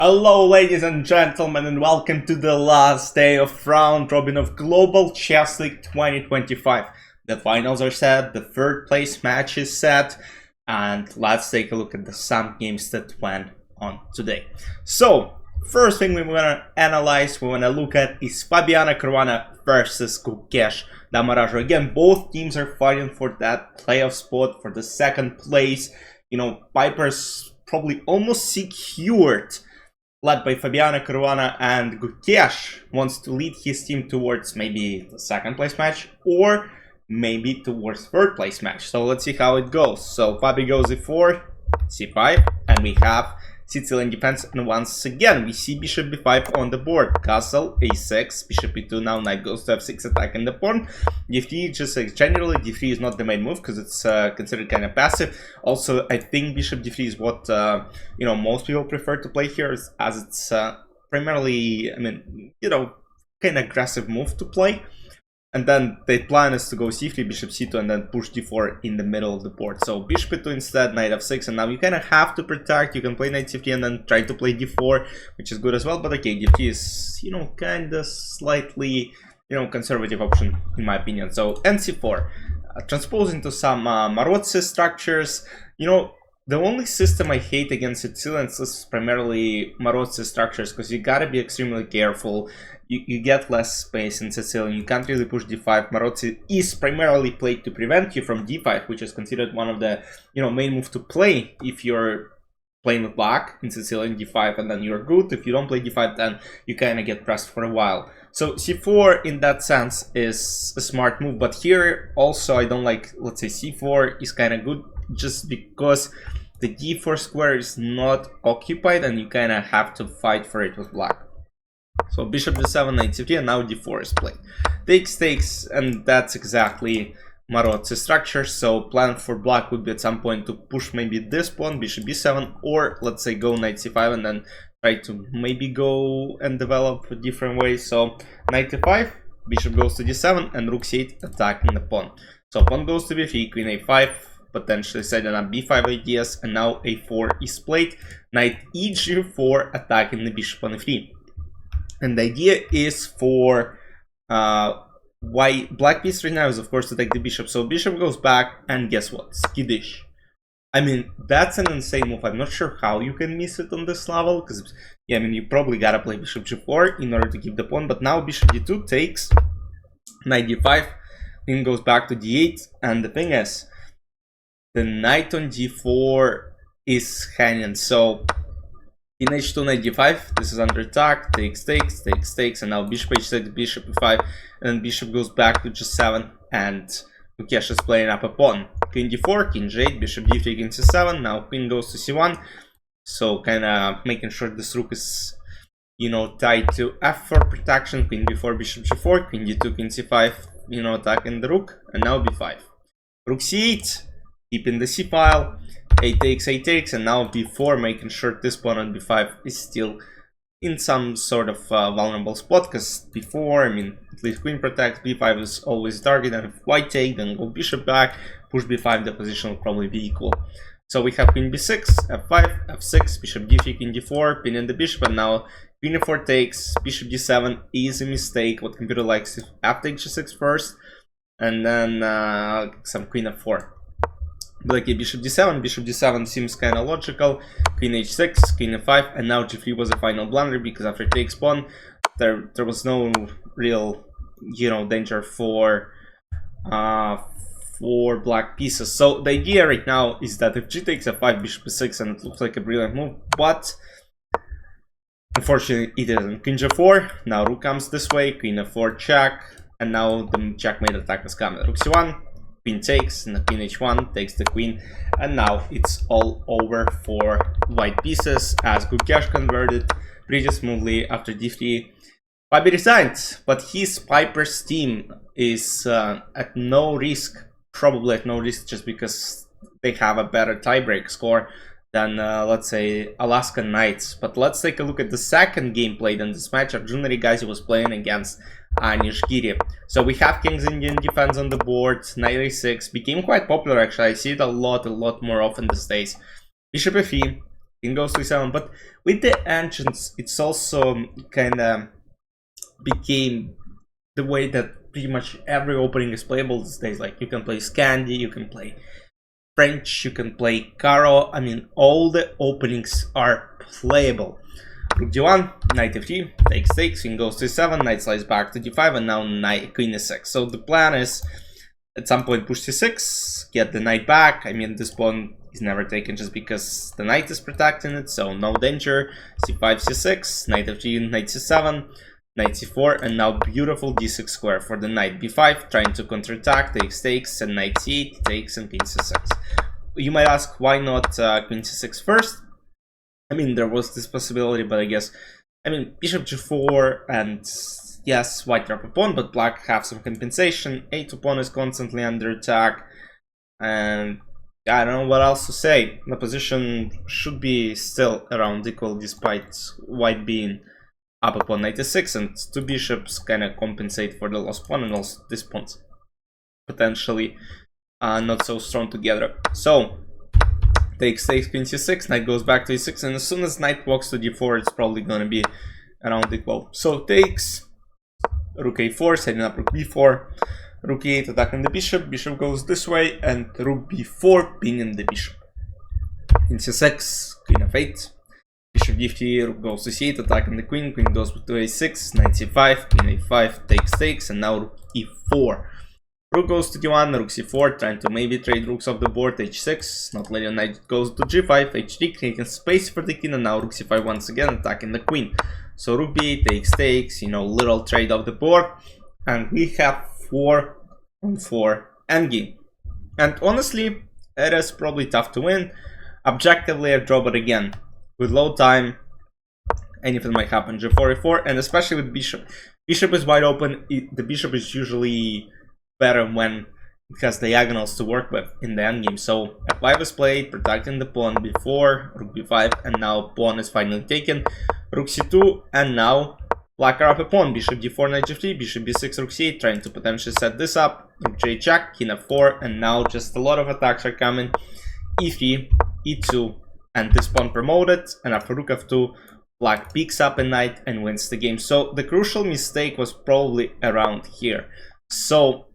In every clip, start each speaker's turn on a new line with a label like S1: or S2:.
S1: Hello ladies and gentlemen, and welcome to the last day of round robin of Global Chess League 2025. The finals are set, the third place match is set, and let's take a look at some games that went on today. So, first thing we want to analyze, we want to look at is Fabiano Caruana versus Gukesh Dommaraju. Again, both teams are fighting for that playoff spot, for the second place. You know, Piper's probably almost secured, led by Fabiano, Caruana, and Gukesh wants to lead his team towards maybe the second place match or maybe towards third place match. So let's see how it goes. So Fabi goes e4, c5, and we have Sicilian defense, and once again we see bishop b5 on the board, castle a6, bishop e2, now knight goes to f6, attacking the pawn. d3, just like generally d3 is not the main move because it's considered kind of passive. Also, I think bishop d3 is what you know, most people prefer to play here, as it's primarily, I mean, you know, kind of aggressive move to play. And then the plan is to go c3, bishop c2, and then push d4 in the middle of the board. So bishop e2 instead, knight f6, and now you kind of have to protect. You can play knight c3 and then try to play d4, which is good as well. But okay, d3 is, you know, kind of slightly, you know, conservative option in my opinion. So nc4, transposing to some Marozzi structures. You know, the only system I hate against Sicilians is primarily Marozzi structures, because you gotta be extremely careful. You get less space in Sicilian, you can't really push d5. Marozzi is primarily played to prevent you from d5, which is considered one of the, you know, main move to play if you're playing with black in Sicilian. D5 and then you're good. If you don't play d5, then you kind of get pressed for a while. So c4 in that sense is a smart move, but here also I don't like, let's say c4 is kind of good just because the d4 square is not occupied and you kind of have to fight for it with black. So bishop d7, knight c3, and now d4 is played. Takes, and that's exactly Marozzi structure. So plan for black would be at some point to push maybe this pawn, bishop b7, or let's say go knight c5 and then try to maybe go and develop a different way. So knight e5, bishop goes to d7, and rook c8 attacking the pawn. So pawn goes to b3, queen a5, potentially setting up b5 ideas, and now a4 is played. Knight eg4 attacking the bishop on e3. And the idea is for why black piece right now is of course to take the bishop. So bishop goes back, and guess what? Skittish. I mean, that's an insane move. I'm not sure how you can miss it on this level, because yeah, I mean, you probably gotta play bishop g4 in order to keep the pawn. But now bishop d2 takes, knight d5, then goes back to d8, and the thing is, the knight on d4 is hanging. So in h2, knight d5, this is under attack, takes, and now bishop h6, bishop e5, and then bishop goes back to g7, and Gukesh is playing up a pawn. Queen d4, king g8, bishop d3, king c7, now queen goes to c1, so kind of making sure this rook is, you know, tied to f4 protection. Queen b4, bishop g4, queen d2, king c5, you know, attacking the rook, and now b5. Rook c8, keeping the c file. A takes, and now b4, making sure this pawn on b5 is still in some sort of vulnerable spot, because b4, I mean, at least queen protects, b5 is always target, and if white take, then go bishop back, push b5, the position will probably be equal. So we have queen b6, f5, f6, bishop d3, king d4, pinning the bishop, and now queen e4 takes, bishop d7 is a mistake. What computer likes is f takes g6 first, and then some queen f4. But okay, bishop d7 seems kind of logical. Queen h6, queen f5, and now g3 was a final blunder, because after takes pawn, there was no real, you know, danger for black pieces. So the idea right now is that if g takes f5, bishop e6, and it looks like a brilliant move, but unfortunately it isn't. Queen g4, now rook comes this way, queen f4 check, and now the checkmate attack is coming. Rook c1. Queen takes, and the queen h1 takes the queen, and now it's all over for white pieces, as Gukesh converted pretty smoothly after d3. Fabi resigned, but his Piper's team is at no risk, probably at no risk, just because they have a better tiebreak score than let's say Alaskan Knights. But let's take a look at the second game played in this match. Arjun Erigaisi was playing against Anish, Giri. So we have King's Indian defense on the board. Knight a6 became quite popular actually. I see it a lot more often these days. Bishop f3, king goes to e7, but with the engines, it's also kind of became the way that pretty much every opening is playable these days. Like, you can play Scandi, you can play French, you can play Caro. I mean, all the openings are playable. Rook d1, knight f3, takes, king goes to e7, knight slides back to d5, and now knight, queen e6. So the plan is, at some point, push c6, get the knight back. I mean, this pawn is never taken just because the knight is protecting it, so no danger. c5, c6, knight f3, knight c7, knight c4, and now beautiful d6 square for the knight. b5, trying to counterattack, takes, and knight c8, takes, and king c6. You might ask, why not queen c6 first? I mean, there was this possibility, but I guess, I mean, bishop g4, and yes, white drop a pawn, but black have some compensation. a2 pawn is constantly under attack, and I don't know what else to say. The position should be still around equal, despite white being up upon knight e6, and two bishops kind of compensate for the lost pawn, and also this pawn's potentially not so strong together. So takes, queen c6, knight goes back to e6, and as soon as knight walks to d4, it's probably gonna be around equal. So takes, rook a4, setting up rook b4, rook e8, attacking the bishop, bishop goes this way, and rook b4, pinging the bishop. In c6, queen f8, bishop d3, rook goes to c8, attacking the queen, queen goes to a6, knight c5, queen a5, takes, and now rook e4. Rook goes to d1, rook c4, trying to maybe trade rooks off the board, h6, not letting knight goes to g5, h3, creating space for the king, and now rook c5 once again, attacking the queen. So rook b takes, you know, little trade off the board, and we have 4-on-4 endgame. And honestly, it is probably tough to win. Objectively, I draw, but again, with low time, anything might happen. g4, a4, and especially with bishop. Bishop is wide open. The bishop is usually better when it has diagonals to work with in the endgame. So f5 is played, protecting the pawn before, rook b5, and now pawn is finally taken. Rook c2, and now black are up a pawn, bishop d4, knight g3, bishop b6, rook c8, trying to potentially set this up, rook j check, king f4, and now just a lot of attacks are coming, e3, e2, and this pawn promoted, and after rook f2, black picks up a knight and wins the game. So the crucial mistake was probably around here. So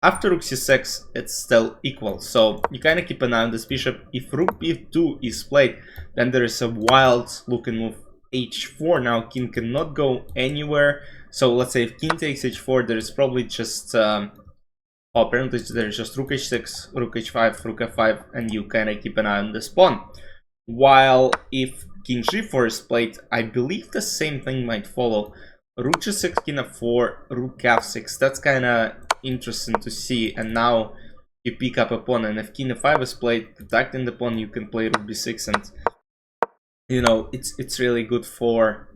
S1: after rook c6, it's still equal, so you kind of keep an eye on this bishop. If rook b2 is played, then there is a wild looking move, h4. Now king cannot go anywhere, so let's say if king takes h4, there is probably just apparently there is just rook h6, rook h5, rook f5, and you kind of keep an eye on this pawn. While if king g4 is played, I believe the same thing might follow. Rook g6, king f4, rook f6, that's kind of interesting to see. And now you pick up a pawn, and if king f5 is played, protecting the pawn, you can play rook b6, and you know, it's really good for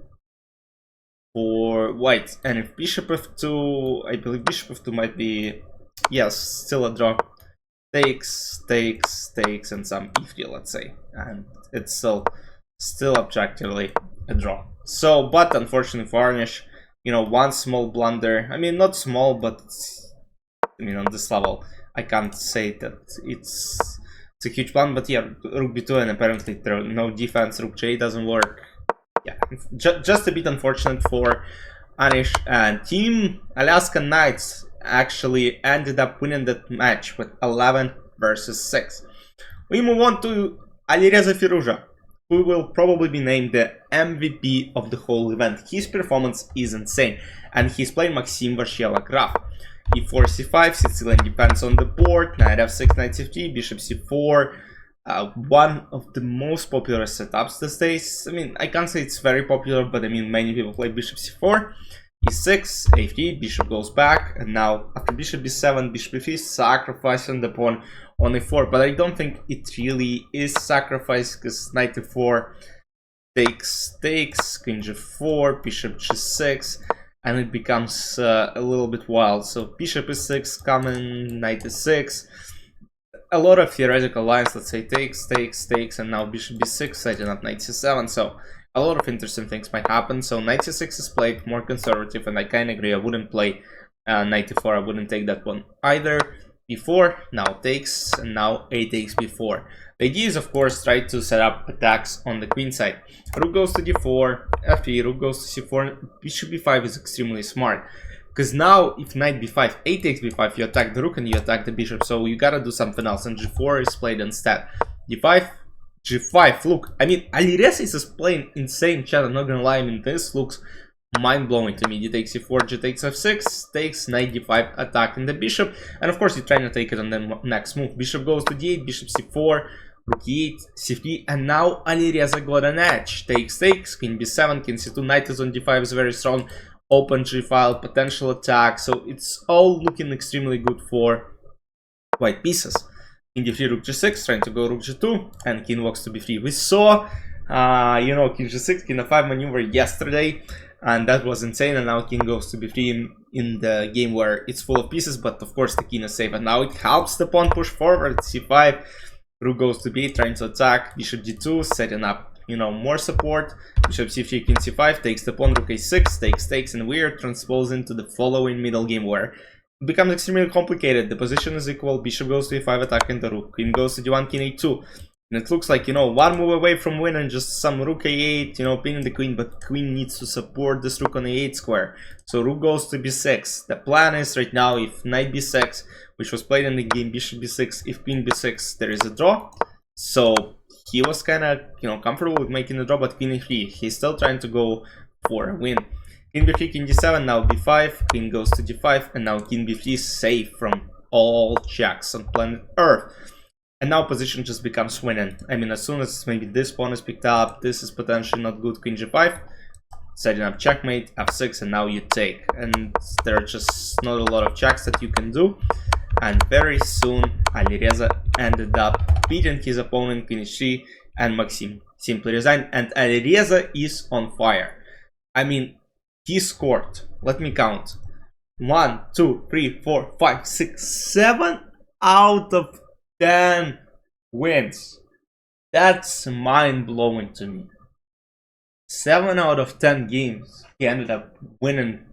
S1: white. And if bishop f2, I believe bishop f2 might be, yes, still a draw. Takes, and some e3, let's say, and it's still objectively a draw. So, but unfortunately for Anish, you know, one small blunder, I mean, not small, but I mean, on this level, I can't say that it's a huge blunder, but yeah, rook b2, and apparently there no defense, rook j doesn't work. Yeah, just a bit unfortunate for Anish, and Team Alaska Knights actually ended up winning that match with 11 versus 6. We move on to Alireza Firouzja, who will probably be named the MVP of the whole event. His performance is insane, and he's playing Maxime Vachier-Lagrave. e4, c5, Sicilian defense on the board, knight f6, knight c3, bishop c4. One of the most popular setups these days. I mean, I can't say it's very popular, but I mean, many people play bishop c4. e6, a3, bishop goes back, and now after bishop b7, bishop b3, sacrificing the pawn on a4, but I don't think it really is sacrifice, because knight e4 takes, queen g4, bishop g6, and it becomes a little bit wild. So bishop e6 coming, knight e6, a lot of theoretical lines, let's say takes, and now bishop b6, setting up knight c7, so a lot of interesting things might happen. So knight c6 is played, more conservative, and I kind of agree. I wouldn't play knight e4. I wouldn't take that one either. b4, now takes, and now a takes b4. The idea is, of course, try to set up attacks on the queen side. Rook goes to d4, f3, rook goes to c4, bishop b5 is extremely smart. Because now, if knight b5, a takes b5, you attack the rook and you attack the bishop, so you gotta do something else, and g4 is played instead. d5, g5, look, I mean, Alireza is playing insane chat, I'm not gonna lie, I mean, this looks mind-blowing to me. D takes c4, g takes f6, takes, knight d5, attacking the bishop, and of course you're trying to take it on the next move. Bishop goes to d8, bishop c4, rook e8, c3, and now Alireza got an edge. Takes, queen b7, king c2, knight is on d5 is very strong, open g-file, potential attack, so it's all looking extremely good for white pieces. King d3, rook g6, trying to go rook g2, and king walks to b3. We saw, you know, king g6, king f5 maneuver yesterday, and that was insane, and now king goes to b3 in the game where it's full of pieces, but of course the king is safe, and now it helps the pawn push forward, c5, rook goes to b8, trying to attack, bishop d2, setting up, you know, more support, bishop c3, king c5, takes the pawn, rook a6, takes, and we are transposing to the following middle game where it becomes extremely complicated. The position is equal, bishop goes to e5, attacking the rook, queen goes to d1, king a2, and it looks like, you know, one move away from winning, just some rook a8, you know, pinning the queen, but queen needs to support this rook on a8 square. So rook goes to b6. The plan is right now, if knight b6, which was played in the game, bishop b6, if queen b6, there is a draw. So he was kind of, you know, comfortable with making the draw, but queen e3, he's still trying to go for a win. King b3, king d7, now b5, queen goes to d5, and now king b3 is safe from all checks on planet Earth. And now position just becomes winning. I mean, as soon as maybe this pawn is picked up, this is potentially not good, queen g5, setting up checkmate, f6, and now you take. And there are just not a lot of checks that you can do. And very soon, Alireza ended up beating his opponent, queen h3, and Maxime simply resigned. And Alireza is on fire. I mean, he scored, let me count, 1, 2, 3, 4, 5, 6, 7 out of 10 wins. That's mind-blowing to me. 7 out of 10 games he ended up winning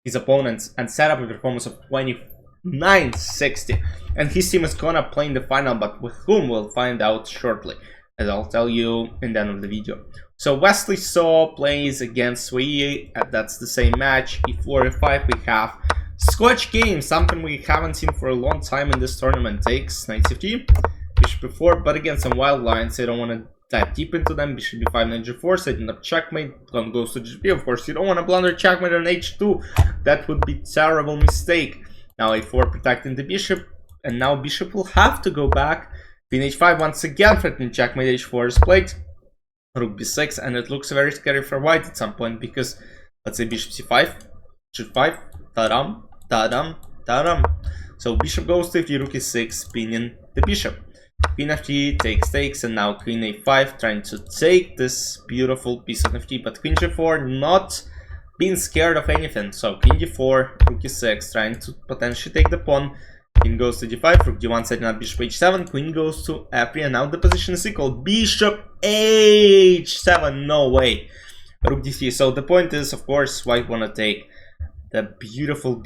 S1: his opponents and set up a performance of 29-60. And his team is gonna play in the final, but with whom we'll find out shortly, as I'll tell you in the end of the video. So Wesley So plays against Wey Yi, that's the same match. e4, e5, we have Scotch game, something we haven't seen for a long time in this tournament. Takes, knight c3, bishop b4, but again some wild lines, I don't want to dive deep into them. Bishop b5, knight g4, setting up checkmate, pawn goes to g3, of course you don't want to blunder checkmate on h2, that would be terrible mistake. Now a4 protecting the bishop, and now bishop will have to go back, queen h5 once again threatening checkmate, h4 is played, rook b6, and it looks very scary for white at some point, because let's say bishop c5, g5, tadam, tadam, tadam. So bishop goes to f3, rook e6, pinning the bishop. Queen f3 takes, and now queen a5 trying to take this beautiful piece of f3, but queen g4 not being scared of anything. So queen d4, rook e6 trying to potentially take the pawn. Queen goes to d5, rook d1 setting up bishop h7, queen goes to f3, and now the position is equal. Bishop h7, no way. Rook d3. So the point is, of course, white wanna take the beautiful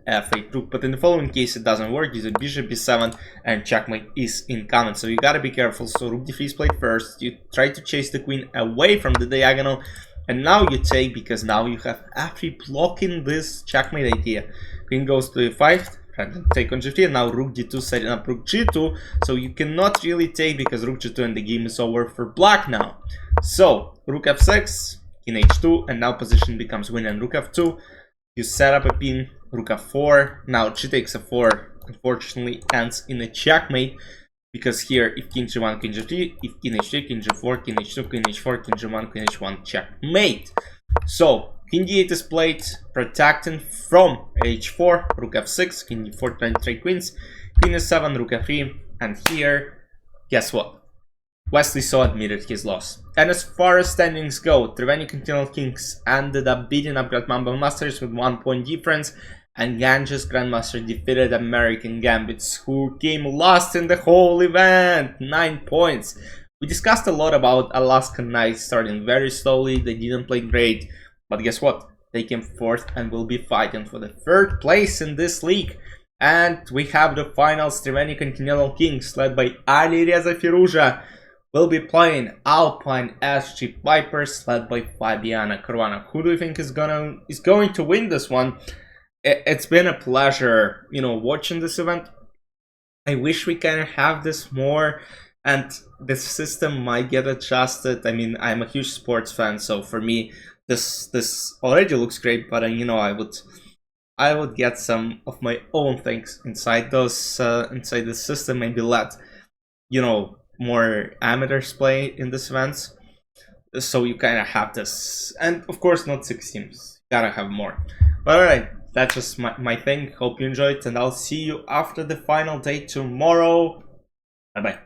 S1: f8 rook, but in the following case it doesn't work. Use a bishop b7 and checkmate is incoming, so you gotta be careful. So rook d3 is played first, you try to chase the queen away from the diagonal, and now you take, because now you have f3 blocking this checkmate idea. Queen goes to e5, trying to take on g3, and now rook d2 setting up rook g2, so you cannot really take because rook g2 and the game is over for black now. So rook f6, king h2, and now position becomes winning. Rook f2, you set up a pin, rook f4, now g takes f4, unfortunately ends in a checkmate, because here if king g1, king g3, if king h3, king g4, king h2, king h4, king g1, king h1, checkmate. So king d8 is played, protecting from h4, rook f6, king d4 trying to trade queens, queen s7, rook f3, and here, guess what? Wesley So admitted his loss. And as far as standings go, Triveni Continental Kings ended up beating up Mamba Masters with 1 point difference, and Ganges Grandmaster defeated American Gambits, who came last in the whole event, 9 points. We discussed a lot about Alaskan Knights starting very slowly, they didn't play great, but guess what? They came fourth and will be fighting for the 3rd place in this league. And we have the finals. Triveni Continental Kings, led by Alireza Firouzja, will be playing Alpine SG Vipers, led by Fabiano Caruana. Who do you think is going to win this one? It's been a pleasure, watching this event. I wish we can have this more, and the system might get adjusted. I mean, I'm a huge sports fan, so for me, this already looks great. But I would get some of my own things inside inside the system. Maybe let more amateurs play in this events, so you kind of have this, and of course not 6 teams. Gotta have more. But alright, that's just my thing. Hope you enjoyed, and I'll see you after the final day tomorrow. Bye bye.